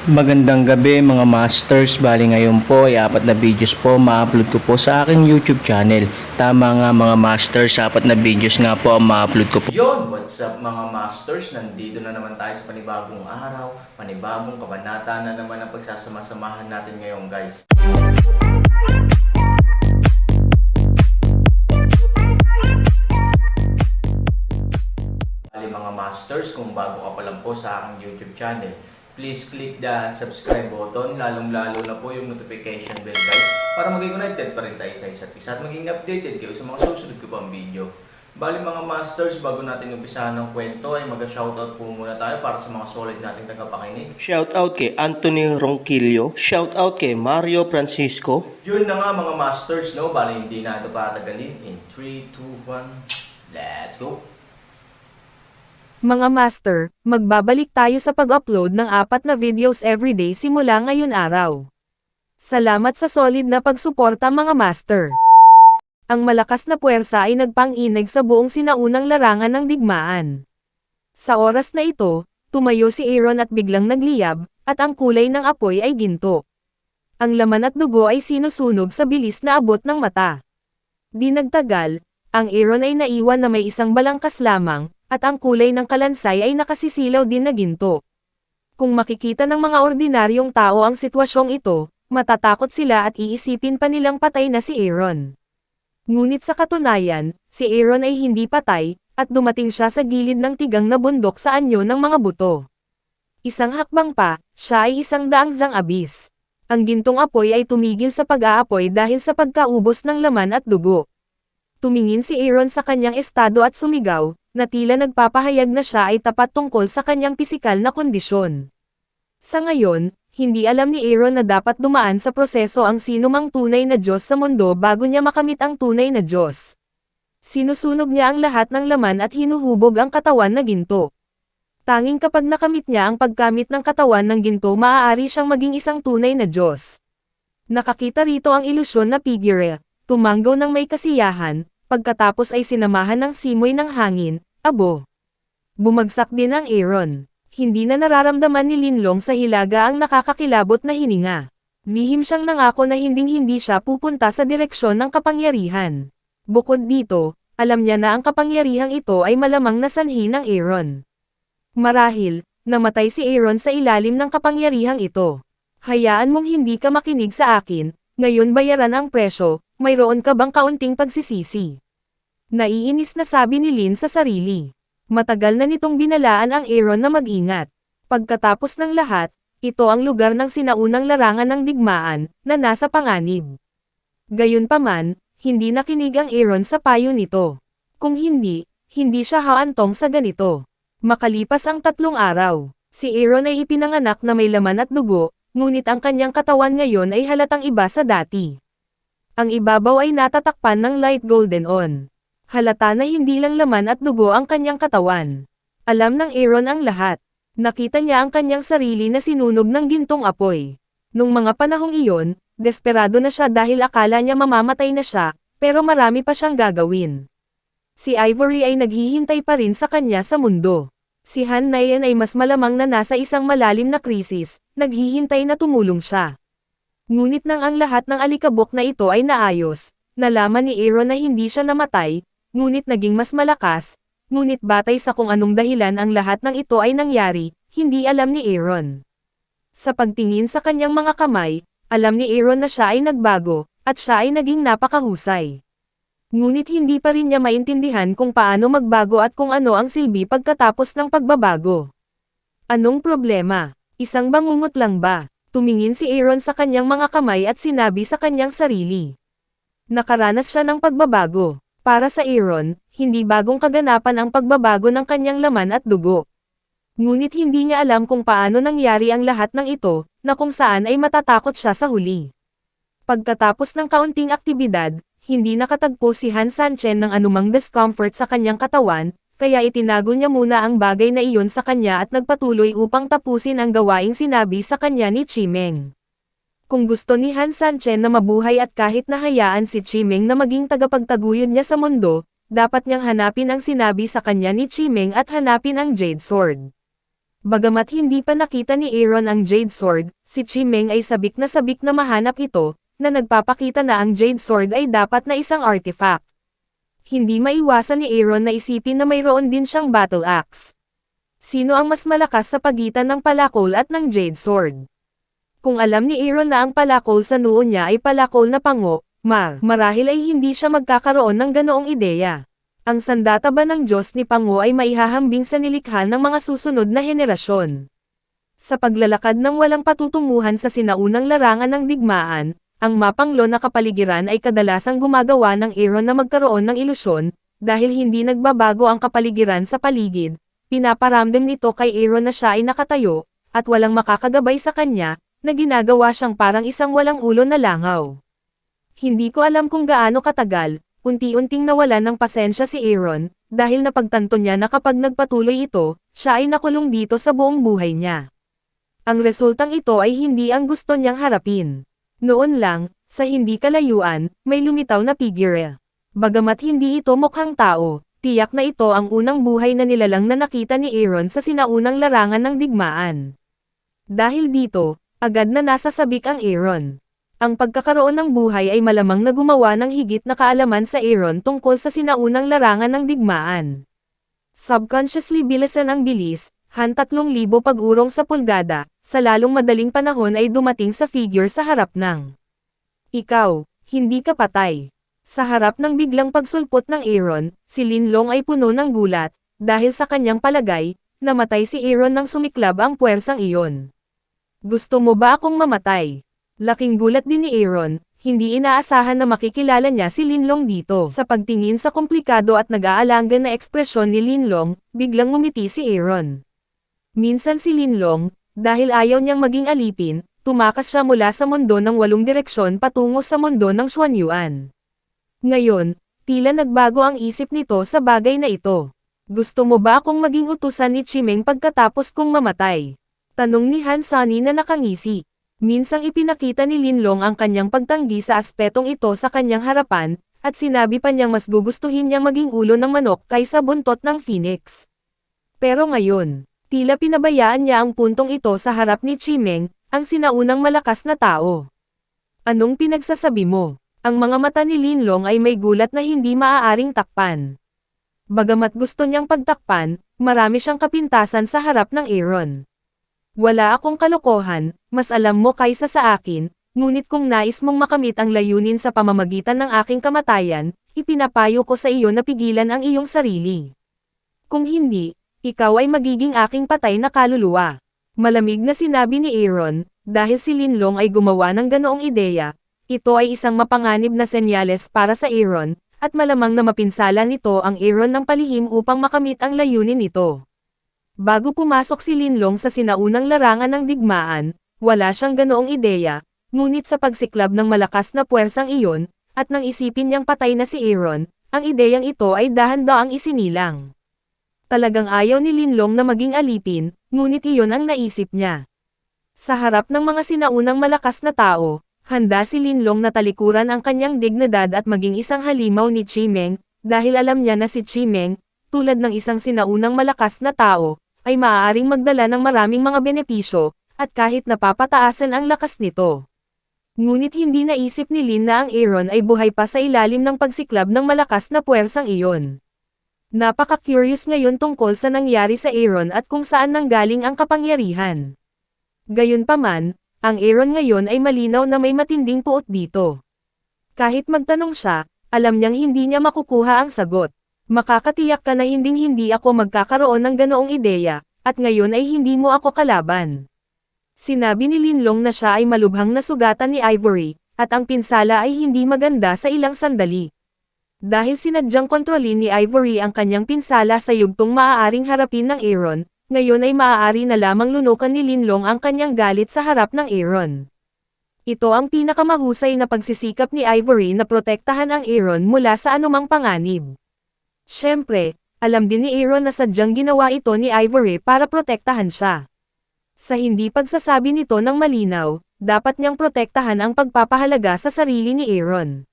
Magandang gabi mga masters, bali ngayon po ay 4 na videos po ma-upload ko po sa aking YouTube channel. Tama nga mga masters, 4 na videos nga po ang ma-upload ko po. Yon, what's up mga masters, nandito na naman tayo sa panibagong araw, panibagong kabanata na naman ang pagsasama-samahan natin ngayon guys. Bali mga masters, kung bago ka pa lang po sa aking YouTube channel, please click the subscribe button, lalong-lalo na po yung notification bell guys, para maging connected pa rin tayo sa isa't isa at maging updated kayo sa mga susunod ko pang video. Bali mga masters, bago natin umpisahan ng kwento ay mag-shoutout po muna tayo para sa mga solid nating tagapakinig. Shoutout kay Anthony Ronquillo, shoutout kay Mario Francisco. Yun na nga mga masters, no? Bali hindi na ito patagalin. In 3, 2, 1, let's go! Mga master, magbabalik tayo sa pag-upload ng 4 na videos everyday simula ngayon araw. Salamat sa solid na pagsuporta mga master. Ang malakas na puwersa ay nagpang-inig sa buong sinaunang larangan ng digmaan. Sa oras na ito, tumayo si Aaron at biglang nagliyab, at ang kulay ng apoy ay ginto. Ang laman at dugo ay sinusunog sa bilis na abot ng mata. Di nagtagal, ang Aaron ay naiwan na may isang balangkas lamang, at ang kulay ng kalansay ay nakasisilaw din na ginto. Kung makikita ng mga ordinaryong tao ang sitwasyong ito, matatakot sila at iisipin pa nilang patay na si Aaron. Ngunit sa katunayan, si Aaron ay hindi patay, at dumating siya sa gilid ng tigang na bundok sa anyo ng mga buto. Isang hakbang pa, siya ay 100 zang abis. Ang gintong apoy ay tumigil sa pag-aapoy dahil sa pagkaubos ng laman at dugo. Tumingin si Aaron sa kanyang estado at sumigaw, na tila nagpapahayag na siya ay tapat tungkol sa kanyang pisikal na kondisyon. Sa ngayon, hindi alam ni Aaron na dapat dumaan sa proseso ang sinumang tunay na Diyos sa mundo bago niya makamit ang tunay na Diyos. Sinusunog niya ang lahat ng laman at hinuhubog ang katawan na ginto. Tanging kapag nakamit niya ang pagkamit ng katawan ng ginto, maaari siyang maging isang tunay na Diyos. Nakakita rito ang ilusyon na figure, tumanggaw ng may kasiyahan, pagkatapos ay sinamahan ng simoy ng hangin. Abo. Bumagsak din ang Aaron. Hindi na nararamdaman ni Linlong sa hilaga ang nakakakilabot na hininga. Lihim siyang nangako na hinding-hindi siya pupunta sa direksyon ng kapangyarihan. Bukod dito, alam niya na ang kapangyarihang ito ay malamang na sanhi ng Aaron. Marahil, namatay si Aaron sa ilalim ng kapangyarihang ito. Hayaan mong hindi ka makinig sa akin, ngayon bayaran ang presyo, mayroon ka bang kaunting pagsisisi? Naiinis na sabi ni Lin sa sarili. Matagal na nitong binalaan ang Aaron na mag-ingat. Pagkatapos ng lahat, ito ang lugar ng sinaunang larangan ng digmaan, na nasa panganib. Gayunpaman, hindi nakinig ang Aaron sa payo nito. Kung hindi siya haantong sa ganito. Makalipas ang 3 araw, si Aaron ay ipinanganak na may laman at dugo, ngunit ang kanyang katawan ngayon ay halatang iba sa dati. Ang ibabaw ay natatakpan ng light golden on. Halata na hindi lang laman at dugo ang kanyang katawan. Alam ng Aaron ang lahat. Nakita niya ang kanyang sarili na sinunog ng gintong apoy. Nung mga panahong iyon, desperado na siya dahil akala niya mamamatay na siya, pero marami pa siyang gagawin. Si Ivory ay naghihintay pa rin sa kanya sa mundo. Si Han Nayan ay mas malamang na nasa isang malalim na krisis, naghihintay na tumulong siya. Ngunit nang ang lahat ng alikabok na ito ay naayos, nalaman ni Aaron na hindi siya namatay, ngunit naging mas malakas, ngunit batay sa kung anong dahilan ang lahat ng ito ay nangyari, hindi alam ni Aaron. Sa pagtingin sa kanyang mga kamay, alam ni Aaron na siya ay nagbago, at siya ay naging napakahusay. Ngunit hindi pa rin niya maintindihan kung paano magbago at kung ano ang silbi pagkatapos ng pagbabago. Anong problema? Isang bangungot lang ba? Tumingin si Aaron sa kanyang mga kamay at sinabi sa kanyang sarili. Nakaranas siya ng pagbabago. Para sa Aaron, hindi bagong kaganapan ang pagbabago ng kanyang laman at dugo. Ngunit hindi niya alam kung paano nangyari ang lahat ng ito, na kung saan ay matatakot siya sa huli. Pagkatapos ng kaunting aktibidad, hindi nakatagpo si Han Sanchen ng anumang discomfort sa kanyang katawan, kaya itinago niya muna ang bagay na iyon sa kanya at nagpatuloy upang tapusin ang gawaing sinabi sa kanya ni Chimeng. Kung gusto ni Han Sanchen na mabuhay at kahit nahayaan si Chimeng na maging tagapagtaguyod niya sa mundo, dapat niyang hanapin ang sinabi sa kanya ni Chimeng at hanapin ang Jade Sword. Bagamat hindi pa nakita ni Aaron ang Jade Sword, si Chimeng ay sabik na mahanap ito, na nagpapakita na ang Jade Sword ay dapat na isang artifact. Hindi maiwasan ni Aaron na isipin na mayroon din siyang battle axe. Sino ang mas malakas sa pagitan ng palakol at ng Jade Sword? Kung alam ni Aaron na ang palakol sa noo niya ay palakol na pango, marahil ay hindi siya magkakaroon ng ganoong ideya. Ang sandata ba ng Diyos ni Pango ay maihahambing sa nilikha ng mga susunod na henerasyon. Sa paglalakad ng walang patutunguhan sa sinaunang larangan ng digmaan, ang mapanglo na kapaligiran ay kadalasang gumagawa ng Aaron na magkaroon ng ilusyon, dahil hindi nagbabago ang kapaligiran sa paligid, pinaparamdam nito kay Aaron na siya ay nakatayo, at walang makakagabay sa kanya, na ginagawa siyang parang isang walang ulo na langaw. Hindi ko alam kung gaano katagal, unti-unting nawalan ng pasensya si Aaron, dahil napagtanto niya na kapag nagpatuloy ito, siya ay nakulong dito sa buong buhay niya. Ang resultang ito ay hindi ang gusto niyang harapin. Noon lang, sa hindi kalayuan, may lumitaw na figure. Bagamat hindi ito mukhang tao, tiyak na ito ang unang buhay na nilalang na nakita ni Aaron sa sinaunang larangan ng digmaan. Dahil dito, agad na nasasabik ang Aaron. Ang pagkakaroon ng buhay ay malamang na gumawa ng higit na kaalaman sa Aaron tungkol sa sinaunang larangan ng digmaan. Subconsciously bilisan ang bilis, 3,000 pag-urong sa pulgada, sa lalong madaling panahon ay dumating sa figure sa harap ng. Ikaw, hindi ka patay. Sa harap ng biglang pagsulpot ng Aaron, si Linlong ay puno ng gulat, dahil sa kanyang palagay, namatay si Aaron nang sumiklab ang puwersang iyon. Gusto mo ba akong mamatay? Laking gulat din ni Aaron, hindi inaasahan na makikilala niya si Linlong dito. Sa pagtingin sa komplikado at nag-aalangan na ekspresyon ni Linlong, biglang ngumiti si Aaron. Minsan si Linlong, dahil ayaw niyang maging alipin, tumakas siya mula sa mundo ng 8 direksyon patungo sa mundo ng Xuanyuan. Ngayon, tila nagbago ang isip nito sa bagay na ito. Gusto mo ba akong maging utusan ni Chimeng pagkatapos kong mamatay? Tanong ni Han Sunny na nakangisi. Minsang ipinakita ni Linlong ang kanyang pagtanggi sa aspetong ito sa kanyang harapan, at sinabi pa niyang mas gugustuhin niyang maging ulo ng manok kaysa buntot ng phoenix. Pero ngayon, tila pinabayaan niya ang puntong ito sa harap ni Chimeng, ang sinaunang malakas na tao. Anong pinagsasabi mo? Ang mga mata ni Linlong ay may gulat na hindi maaaring takpan. Bagamat gusto niyang pagtakpan, marami siyang kapintasan sa harap ng Aaron. Wala akong kalokohan, mas alam mo kaysa sa akin, ngunit kung nais mong makamit ang layunin sa pamamagitan ng aking kamatayan, ipinapayo ko sa iyo na pigilan ang iyong sarili. Kung hindi, ikaw ay magiging aking patay na kaluluwa. Malamig na sinabi ni Aaron, dahil si Linlong ay gumawa ng ganoong ideya, ito ay isang mapanganib na senyales para sa Aaron, at malamang na mapinsala nito ang Aaron ng palihim upang makamit ang layunin nito. Bago pumasok si Linlong sa sinaunang larangan ng digmaan, wala siyang ganoong ideya, ngunit sa pagsiklab ng malakas na puwersang iyon, at nang isipin niyang patay na si Aaron, ang ideyang ito ay dahan-daang isinilang. Talagang ayaw ni Linlong na maging alipin, ngunit iyon ang naisip niya. Sa harap ng mga sinaunang malakas na tao, handa si Linlong na talikuran ang kanyang dignidad at maging isang halimaw ni Chimeng, dahil alam niya na si Chimeng, tulad ng isang sinaunang malakas na tao, ay maaaring magdala ng maraming mga benepisyo, at kahit napapataasan ang lakas nito. Ngunit hindi naisip ni Lin na ang Aaron ay buhay pa sa ilalim ng pagsiklab ng malakas na puwersang iyon. Napaka-curious ngayon tungkol sa nangyari sa Aaron at kung saan nanggaling ang kapangyarihan. Gayunpaman, ang Aaron ngayon ay malinaw na may matinding puot dito. Kahit magtanong siya, alam niyang hindi niya makukuha ang sagot. Makakatiyak ka na hinding-hindi ako magkakaroon ng ganoong ideya, at ngayon ay hindi mo ako kalaban. Sinabi ni Linlong na siya ay malubhang nasugatan ni Ivory, at ang pinsala ay hindi maganda sa ilang sandali. Dahil sinadyang kontrolin ni Ivory ang kanyang pinsala sa yugtong maaaring harapin ng Aaron, ngayon ay maaari na lamang lunukan ni Linlong ang kanyang galit sa harap ng Aaron. Ito ang pinakamahusay na pagsisikap ni Ivory na protektahan ang Aaron mula sa anumang panganib. Siyempre, alam din ni Aaron na sadyang ginawa ito ni Ivory para protektahan siya. Sa hindi pagsasabi nito ng malinaw, dapat niyang protektahan ang pagpapahalaga sa sarili ni Aaron.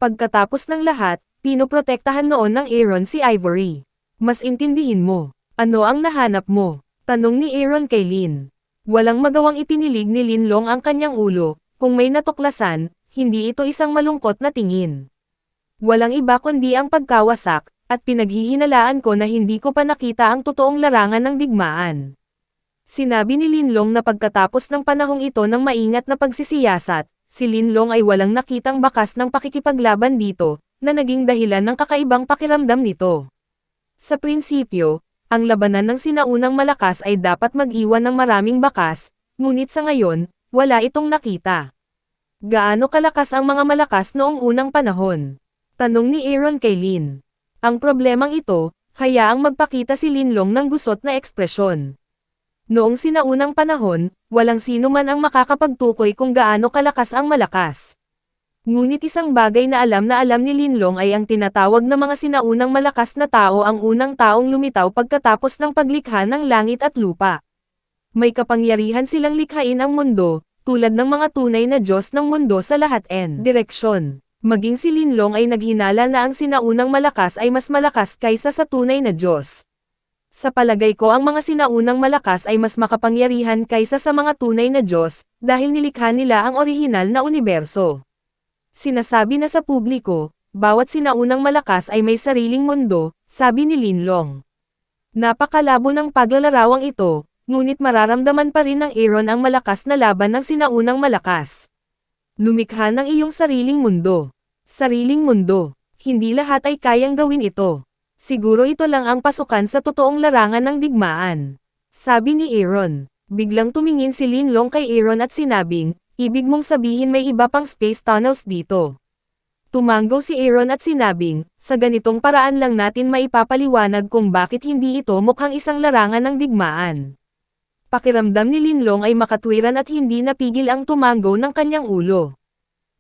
Pagkatapos ng lahat, pinoprotektahan noon ng Aaron si Ivory. Mas intindihin mo, ano ang nahanap mo? Tanong ni Aaron kay Lin. Walang magawang ipinilig ni Linlong ang kanyang ulo, kung may natuklasan, hindi ito isang malungkot na tingin. Walang iba kundi ang pagkawasak, at pinaghihinalaan ko na hindi ko pa nakita ang totoong larangan ng digmaan. Sinabi ni Linlong na pagkatapos ng panahong ito ng maingat na pagsisiyasat, si Linlong ay walang nakitang bakas ng pakikipaglaban dito, na naging dahilan ng kakaibang pakiramdam nito. Sa prinsipyo, ang labanan ng sinaunang malakas ay dapat mag-iwan ng maraming bakas, ngunit sa ngayon, wala itong nakita. Gaano kalakas ang mga malakas noong unang panahon? Tanong ni Aaron kay Lin. Ang problemang ito, hayaang magpakita si Linlong ng gusot na ekspresyon. Noong sinaunang panahon, walang sino man ang makakapagtukoy kung gaano kalakas ang malakas. Ngunit isang bagay na alam ni Linlong ay ang tinatawag na mga sinaunang malakas na tao ang unang taong lumitaw pagkatapos ng paglikha ng langit at lupa. May kapangyarihan silang likhain ang mundo, tulad ng mga tunay na Diyos ng mundo sa lahat direksyon. Maging si Linlong ay naghinala na ang sinaunang malakas ay mas malakas kaysa sa tunay na Diyos. Sa palagay ko ang mga sinaunang malakas ay mas makapangyarihan kaysa sa mga tunay na Diyos, dahil nilikha nila ang orihinal na universo. Sinasabi na sa publiko, bawat sinaunang malakas ay may sariling mundo, sabi ni Linlong. Napakalabo ng paglalarawang ito, ngunit mararamdaman pa rin ng Aaron ang malakas na laban ng sinaunang malakas. Lumikha ng iyong sariling mundo. Sariling mundo. Hindi lahat ay kayang gawin ito. Siguro ito lang ang pasukan sa totoong larangan ng digmaan. Sabi ni Aaron. Biglang tumingin si Linlong kay Aaron at sinabing, ibig mong sabihin may iba pang space tunnels dito. Tumanggo si Aaron at sinabing, sa ganitong paraan lang natin maipapaliwanag kung bakit hindi ito mukhang isang larangan ng digmaan. Pakiramdam ni Linlong ay makatwiran at hindi napigil ang tumanggo ng kanyang ulo.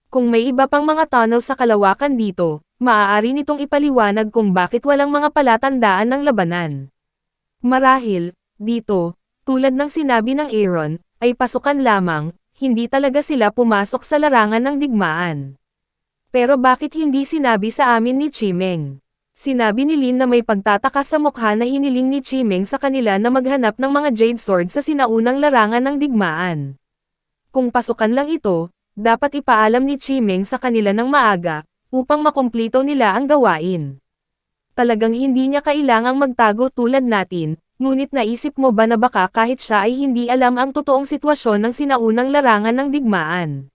Kung may iba pang mga tunnel sa kalawakan dito, maaari nitong ipaliwanag kung bakit walang mga palatandaan ng labanan. Marahil, dito, tulad ng sinabi ng Aaron, ay pasukan lamang, hindi talaga sila pumasok sa larangan ng digmaan. Pero bakit hindi sinabi sa amin ni Chimeng? Sinabi ni Lin na may pagtataka sa mukha na hiniling ni Chimeng sa kanila na maghanap ng mga Jade Sword sa sinaunang larangan ng digmaan. Kung pasukan lang ito, dapat ipaalam ni Chimeng sa kanila ng maaga, upang makumplito nila ang gawain. Talagang hindi niya kailangang magtago tulad natin, ngunit naisip mo ba na baka kahit siya ay hindi alam ang totoong sitwasyon ng sinaunang larangan ng digmaan?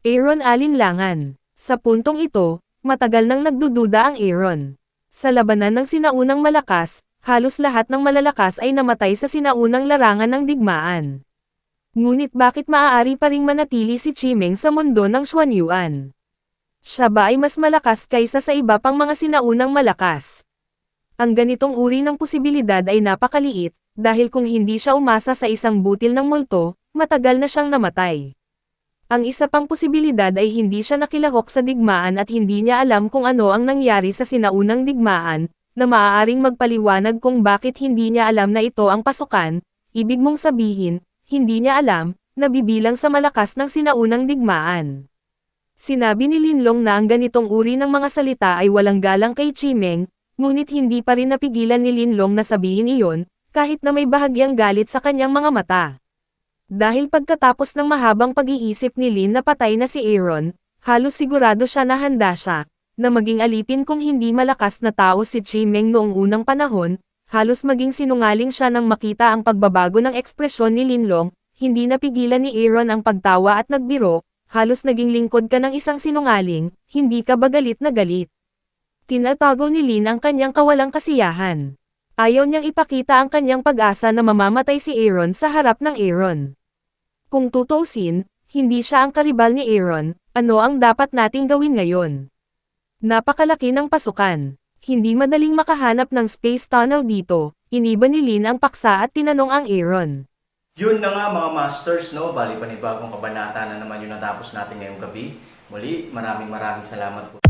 Aaron alinlangan. Sa puntong ito, matagal nang nagdududa ang Aaron. Sa labanan ng sinaunang malakas, halos lahat ng malalakas ay namatay sa sinaunang larangan ng digmaan. Ngunit bakit maaari pa ring manatili si Chimeng sa mundo ng Xuanyuan? Siya ba ay mas malakas kaysa sa iba pang mga sinaunang malakas? Ang ganitong uri ng posibilidad ay napakaliit, dahil kung hindi siya umasa sa isang butil ng multo, matagal na siyang namatay. Ang isa pang posibilidad ay hindi siya nakilahok sa digmaan at hindi niya alam kung ano ang nangyari sa sinaunang digmaan, na maaaring magpaliwanag kung bakit hindi niya alam na ito ang pasukan, ibig mong sabihin, hindi niya alam, na bibilang sa malakas ng sinaunang digmaan. Sinabi ni Linlong na ang ganitong uri ng mga salita ay walang galang kay Chimeng, ngunit hindi pa rin napigilan ni Linlong na sabihin iyon, kahit na may bahagyang galit sa kanyang mga mata. Dahil pagkatapos ng mahabang pag-iisip ni Lin na patay na si Aaron, halos sigurado siya na handa siya, na maging alipin kung hindi malakas na tao si Chimeng noong unang panahon, halos maging sinungaling siya nang makita ang pagbabago ng ekspresyon ni Linlong, hindi napigilan ni Aaron ang pagtawa at nagbiro, halos naging lingkod ka ng isang sinungaling, hindi ka ba galit na galit? Tinatago ni Lin ang kanyang kawalang kasiyahan. Ayaw niyang ipakita ang kanyang pag-asa na mamamatay si Aaron sa harap ng Aaron. Kung tutuusin, hindi siya ang karibal ni Aaron, ano ang dapat nating gawin ngayon? Napakalaki ng pasukan. Hindi madaling makahanap ng space tunnel dito, iniba ni Lin ang paksa at tinanong ang Aaron. Yun na nga mga masters, no? Bali panibagong kabanata na naman yung natapos natin ngayong gabi. Muli, maraming salamat po.